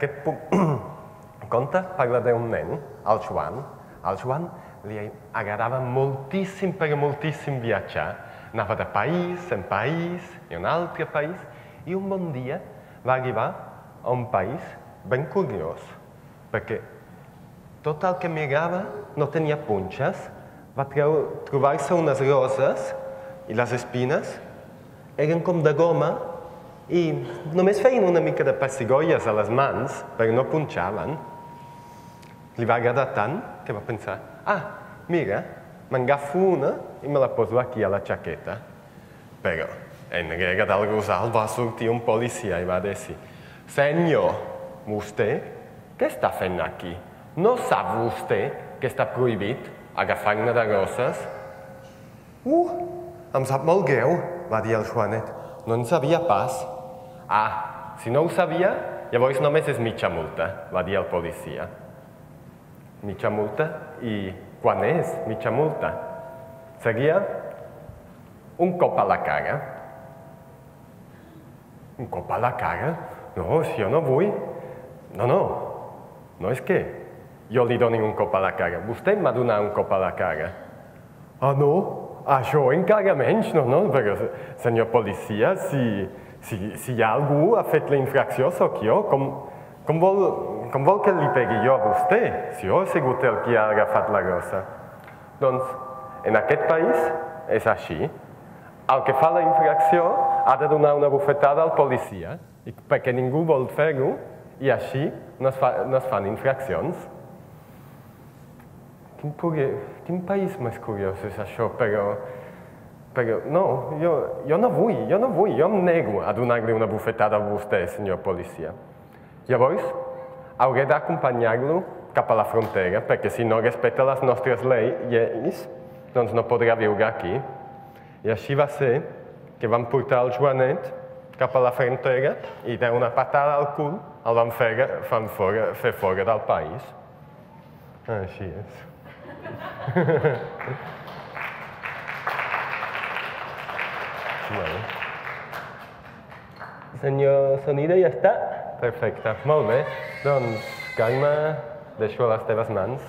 Aquest conte parla d'un nen, el Joan. Al Joan li agradava moltíssim, però moltíssim viatjar. Anava de país en país i un altre país, i un bon dia va arribar a un país ben curiós, perquè tot el que mirava no tenia punxes. Va trobar-se unes roses i les espines eren com de goma i només feien una mica de pessigolles a les mans, però no punxaven. Li va agradar tant que va pensar, mira, m'agafo una i me la poso aquí a la jaqueta. Però enrere del rosal va sortir un policia i va dir, «Senyor, vostè, què està fent aquí? No sap vostè que està prohibit agafar-ne de roses?» Em sap molt greu, va dir el Joanet. No en sabia pas. Si no ho sabia, llavors només és mitja multa, va dir el policia. Mitja multa? I quan és mitja multa? Seria un cop a la cara. Un cop a la cara? No, si jo no vull. No és que jo li doni un cop a la cara. Vostè m'ha donat un cop a la cara. No? Això encara menys, però, senyor policia, si hi ha algú ha fet la infracció, sóc jo. Com vol que li pegui jo a vostè, si jo he sigut el qui ha agafat la rosa? Doncs, en aquest país és així. El que fa la infracció ha de donar una bufetada al policia, perquè ningú vol fer-ho, i així no es fan infraccions. Quin país més curiós és això, però no, jo no vull, jo em nego a donar-li una bufetada a vostè, senyor policia. Llavors, hauré d'acompanyar-lo cap a la frontera, perquè si no respecta les nostres lleis, doncs no podrà viure aquí. I així va ser que vam portar el Joanet cap a la frontera i d'una patada al cul el vam fer fora del país. Així és. Senyor Sonido, ja està? Perfecte, molt bé. Doncs, Carme, deixo a les teves mans.